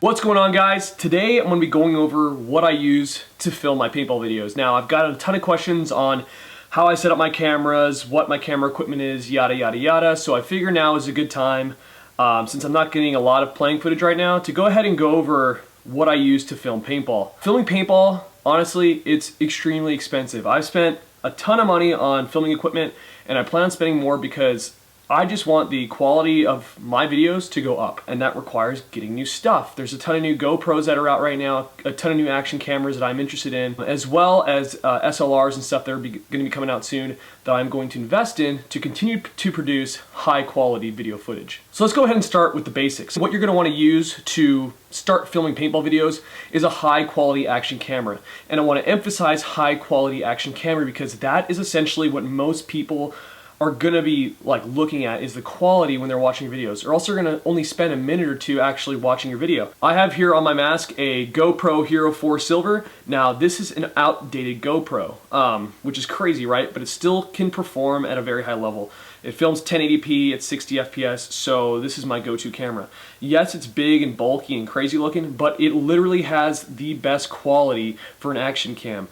What's going on, guys? Today I'm going to be going over what I use to film my paintball videos. Now, I've got a ton of questions on how I set up my cameras, what my camera equipment is, yada yada yada, so I figure now is a good time, since I'm not getting a lot of playing footage right now, to go ahead and go over what I use to film paintball. Filming paintball, honestly, it's extremely expensive. I've spent a ton of money on filming equipment, and I plan on spending more because I just want the quality of my videos to go up, and that requires getting new stuff. There's a ton of new GoPros that are out right now, a ton of new action cameras that I'm interested in, as well as SLRs and stuff that are going to be coming out soon that I'm going to invest in to continue to produce high quality video footage. So let's go ahead and start with the basics. What you're going to want to use to start filming paintball videos is a high quality action camera. And I want to emphasize high quality action camera because that is essentially what most people are gonna be like looking at, is the quality when they're watching videos, or else they're gonna only spend a minute or two actually watching your video. I have here on my mask a GoPro Hero 4 Silver. Now this is an outdated GoPro, which is crazy, right? But it still can perform at a very high level. It films 1080p at 60 FPS, so this is my go-to camera. Yes, it's big and bulky and crazy looking, but it literally has the best quality for an action cam.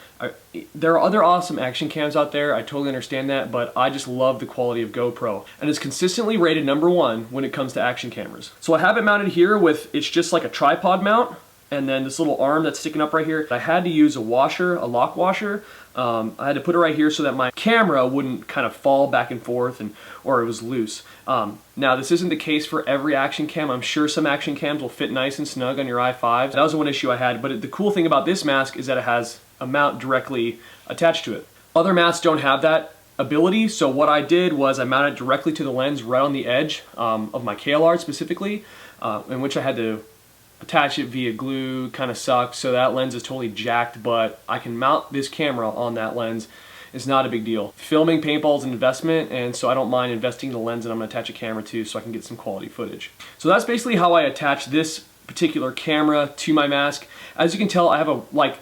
There are other awesome action cams out there, I totally understand that, but I just love the quality of GoPro. And it's consistently rated #1 when it comes to action cameras. So I have it mounted here with, it's just like a tripod mount, and then this little arm that's sticking up right here. I had to use a washer, a lock washer. I had to put it right here so that my camera wouldn't kind of fall back and forth or it was loose. Now this isn't the case for every action cam. I'm sure some action cams will fit nice and snug on your i5. That was the one issue I had, but the cool thing about this mask is that it has a mount directly attached to it. Other masks don't have that ability, so what I did was I mounted it directly to the lens right on the edge of my KLR specifically, in which I had to attach it via glue. Kind of sucks, so that lens is totally jacked, but I can mount this camera on that lens. It's not a big deal. Filming paintball is an investment, and so I don't mind investing in the lens that I'm going to attach a camera to so I can get some quality footage. So that's basically how I attach this particular camera to my mask. As you can tell, I have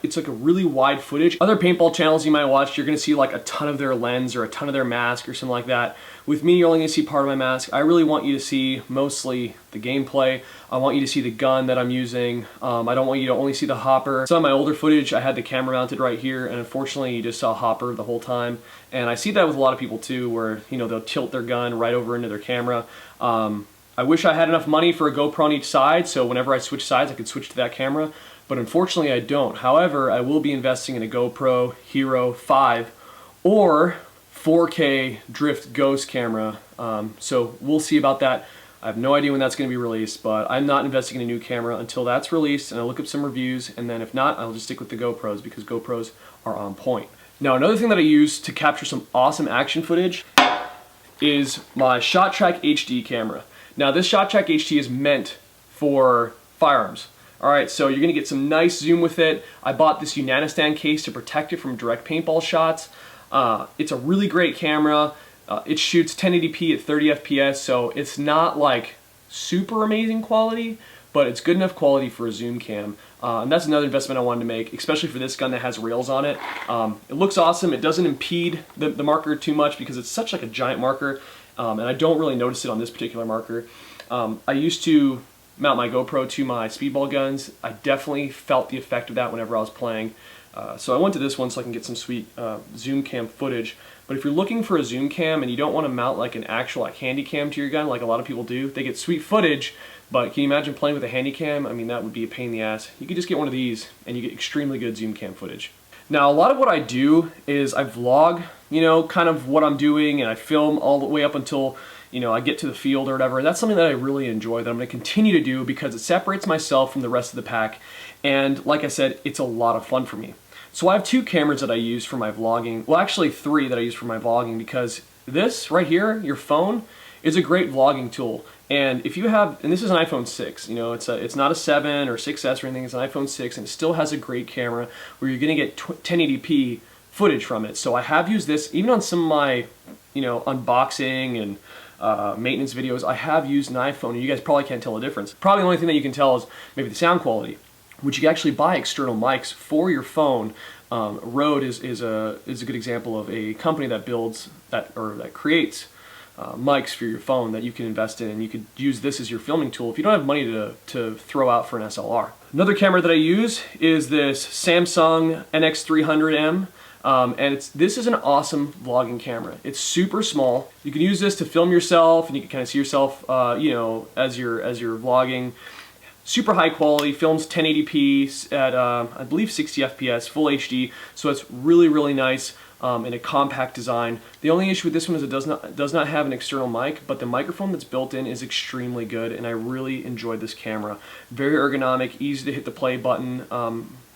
it's like a really wide footage. Other paintball channels you might watch, you're gonna see like a ton of their lens or a ton of their mask or something like that. With me, you're only gonna see part of my mask. I really want you to see mostly the gameplay. I want you to see the gun that I'm using. I don't want you to only see the hopper. Some of my older footage, I had the camera mounted right here, and unfortunately you just saw hopper the whole time. And I see that with a lot of people too, where they'll tilt their gun right over into their camera. I wish I had enough money for a GoPro on each side, so whenever I switch sides I could switch to that camera, but unfortunately I don't. However, I will be investing in a GoPro Hero 5 or 4K Drift Ghost camera, so we'll see about that. I have no idea when that's going to be released, but I'm not investing in a new camera until that's released, and I'll look up some reviews, and then if not, I'll just stick with the GoPros because GoPros are on point. Now, another thing that I use to capture some awesome action footage is my ShotTrack HD camera. Now this ShotTrack HD is meant for firearms. Alright, so you're going to get some nice zoom with it. I bought this Unanistan case to protect it from direct paintball shots. It's a really great camera. It shoots 1080p at 30 FPS, so it's not like super amazing quality, but it's good enough quality for a zoom cam. And that's another investment I wanted to make, especially for this gun that has rails on it. It looks awesome. It doesn't impede the marker too much because it's such like a giant marker. And I don't really notice it on this particular marker. I used to mount my GoPro to my speedball guns. I definitely felt the effect of that whenever I was playing. So I went to this one so I can get some sweet zoom cam footage. But if you're looking for a zoom cam and you don't want to mount like an actual handy cam to your gun like a lot of people do, they get sweet footage, but can you imagine playing with a handy cam? I mean, that would be a pain in the ass. You could just get one of these and you get extremely good zoom cam footage. Now, a lot of what I do is I vlog, kind of what I'm doing, and I film all the way up until, I get to the field or whatever. And that's something that I really enjoy, that I'm going to continue to do because it separates myself from the rest of the pack. And like I said, it's a lot of fun for me. So I have 2 cameras that I use for my vlogging. Well, actually 3 that I use for my vlogging, because this right here, your phone, is a great vlogging tool. And if you have, and this is an iPhone 6, it's not a 7 or 6S or anything, it's an iPhone 6, and it still has a great camera where you're going to get 1080p footage from it. So I have used this, even on some of my, unboxing and maintenance videos, I have used an iPhone, and you guys probably can't tell the difference. Probably the only thing that you can tell is maybe the sound quality, which you can actually buy external mics for your phone. Rode is a good example of a company that builds, that creates mics for your phone that you can invest in, and you could use this as your filming tool if you don't have money to throw out for an SLR. Another camera that I use is this Samsung NX300M. And this is an awesome vlogging camera. It's super small. You can use this to film yourself, and you can kind of see yourself, you know, as you're vlogging. Super high quality, films 1080p at I believe 60 FPS, full HD. So it's really, really nice in a compact design. The only issue with this one is it does not have an external mic, but the microphone that's built in is extremely good, and I really enjoyed this camera. Very ergonomic, easy to hit the play button.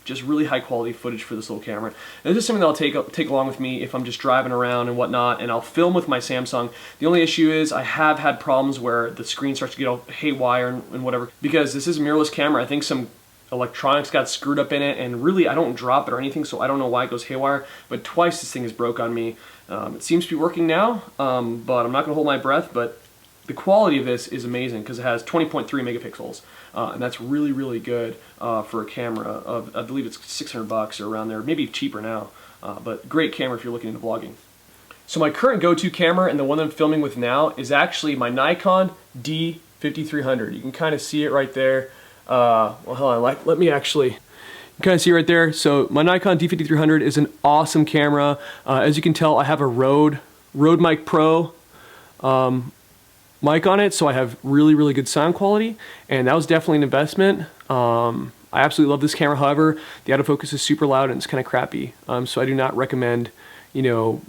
Just really high quality footage for this little camera. And this is something that I'll take along with me if I'm just driving around and whatnot, and I'll film with my Samsung. The only issue is I have had problems where the screen starts to get all haywire and whatever, because this is a mirrorless camera. I think some electronics got screwed up in it, and really I don't drop it or anything, so I don't know why it goes haywire, but twice this thing has broke on me. It seems to be working now, but I'm not gonna hold my breath. But the quality of this is amazing because it has 20.3 megapixels, and that's really, really good for a camera of, I believe it's $600 or around there, maybe cheaper now, but great camera if you're looking into vlogging. So my current go-to camera, and the one that I'm filming with now, is actually my Nikon D5300. You can kind of see it right there. Well, hold on, let me actually, you kind of see right there. So my Nikon D5300 is an awesome camera. As you can tell, I have a Rode Mic Pro mic on it, so I have really, really good sound quality, and that was definitely an investment. I absolutely love this camera. However, the autofocus is super loud and it's kind of crappy, so I do not recommend, you know,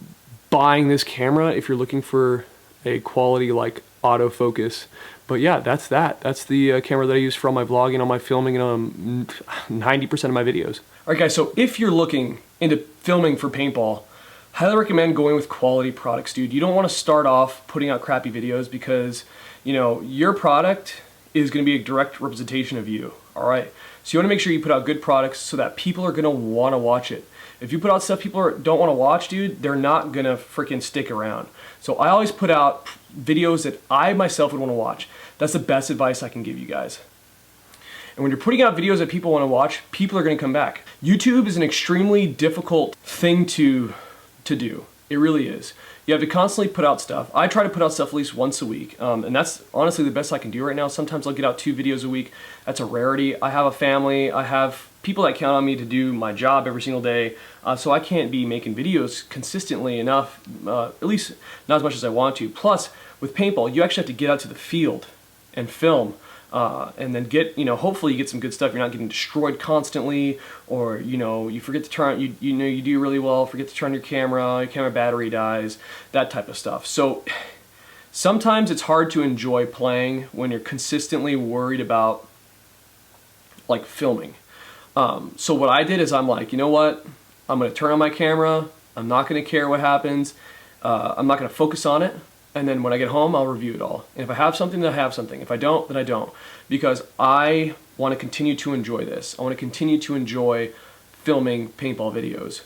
buying this camera if you're looking for a quality like autofocus. But yeah, that's the camera that I use for all my vlogging, all my filming, and 90% of my videos. All right, guys, so if you're looking into filming for paintball, highly recommend going with quality products, dude. You don't want to start off putting out crappy videos, because, you know, your product is going to be a direct representation of you, all right? So you want to make sure you put out good products so that people are going to want to watch it. If you put out stuff people don't want to watch, dude, they're not going to freaking stick around. So I always put out videos that I myself would want to watch. That's the best advice I can give you guys. And when you're putting out videos that people want to watch, people are going to come back. YouTube is an extremely difficult thing to do. It really is. You have to constantly put out stuff. I try to put out stuff at least once a week, and that's honestly the best I can do right now. Sometimes I'll get out 2 videos a week. That's a rarity. I have a family. I have people that count on me to do my job every single day, so I can't be making videos consistently enough, at least not as much as I want to. Plus, with paintball, you actually have to get out to the field and film. And then get, you know, hopefully you get some good stuff. You're not getting destroyed constantly, or, you know, you forget to turn, you know, you do really well, forget to turn your camera battery dies, that type of stuff. So sometimes it's hard to enjoy playing when you're consistently worried about, like, filming. So what I did is I'm like, you know what, I'm going to turn on my camera, I'm not going to care what happens, I'm not going to focus on it. And then when I get home, I'll review it all. And if I have something, then I have something. If I don't, then I don't. Because I want to continue to enjoy this. I want to continue to enjoy filming paintball videos.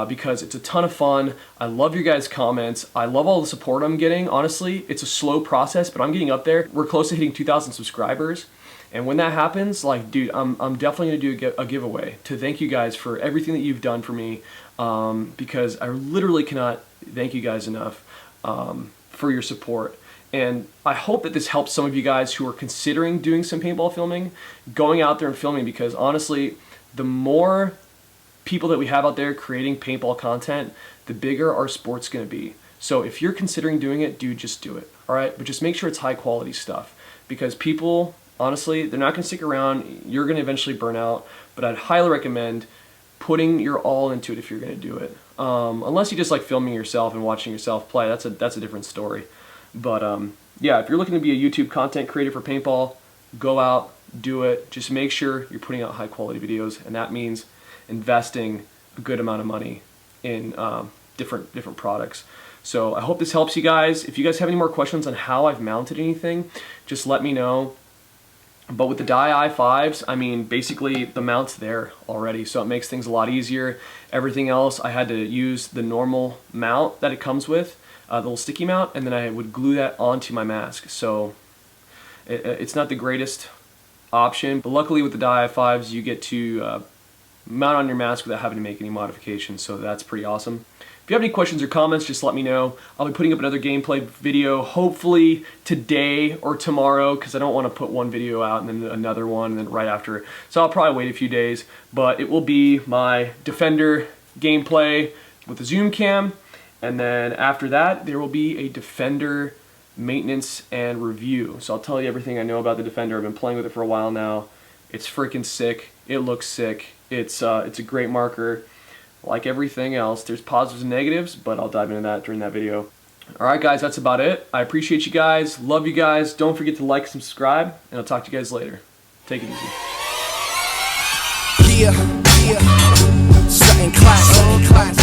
Because it's a ton of fun. I love your guys' comments. I love all the support I'm getting. Honestly, it's a slow process, but I'm getting up there. We're close to hitting 2,000 subscribers. And when that happens, like, dude, I'm definitely going to do a giveaway to thank you guys for everything that you've done for me. Because I literally cannot thank you guys enough. For your support. And I hope that this helps some of you guys who are considering doing some paintball filming, going out there and filming, because honestly, the more people that we have out there creating paintball content, the bigger our sport's going to be. So if you're considering doing it, dude, just do it. All right, but just make sure it's high quality stuff, because people, honestly, they're not going to stick around. You're going to eventually burn out. But I'd highly recommend putting your all into it if you're going to do it. Unless you just like filming yourself and watching yourself play, that's a different story. But yeah, if you're looking to be a YouTube content creator for paintball, go out, do it. Just make sure you're putting out high quality videos, and that means investing a good amount of money in different products. So I hope this helps you guys. If you guys have any more questions on how I've mounted anything, just let me know. But with the Dye i5s, I mean, basically the mount's there already, so it makes things a lot easier. Everything else, I had to use the normal mount that it comes with, the little sticky mount, and then I would glue that onto my mask. So it's not the greatest option, but luckily with the Dye i5s, you get to mount on your mask without having to make any modifications, so that's pretty awesome. If you have any questions or comments, just let me know. I'll be putting up another gameplay video hopefully today or tomorrow, because I don't want to put one video out and then another one and then right after. So I'll probably wait a few days, but it will be my Defender gameplay with the zoom cam, and then after that there will be a Defender maintenance and review. So I'll tell you everything I know about the Defender. I've been playing with it for a while now. It's freaking sick. It looks sick. It's a great marker. Like everything else, there's positives and negatives, but I'll dive into that during that video. Alright guys, that's about it. I appreciate you guys, love you guys. Don't forget to like and subscribe, and I'll talk to you guys later. Take it easy. Yeah, something classic.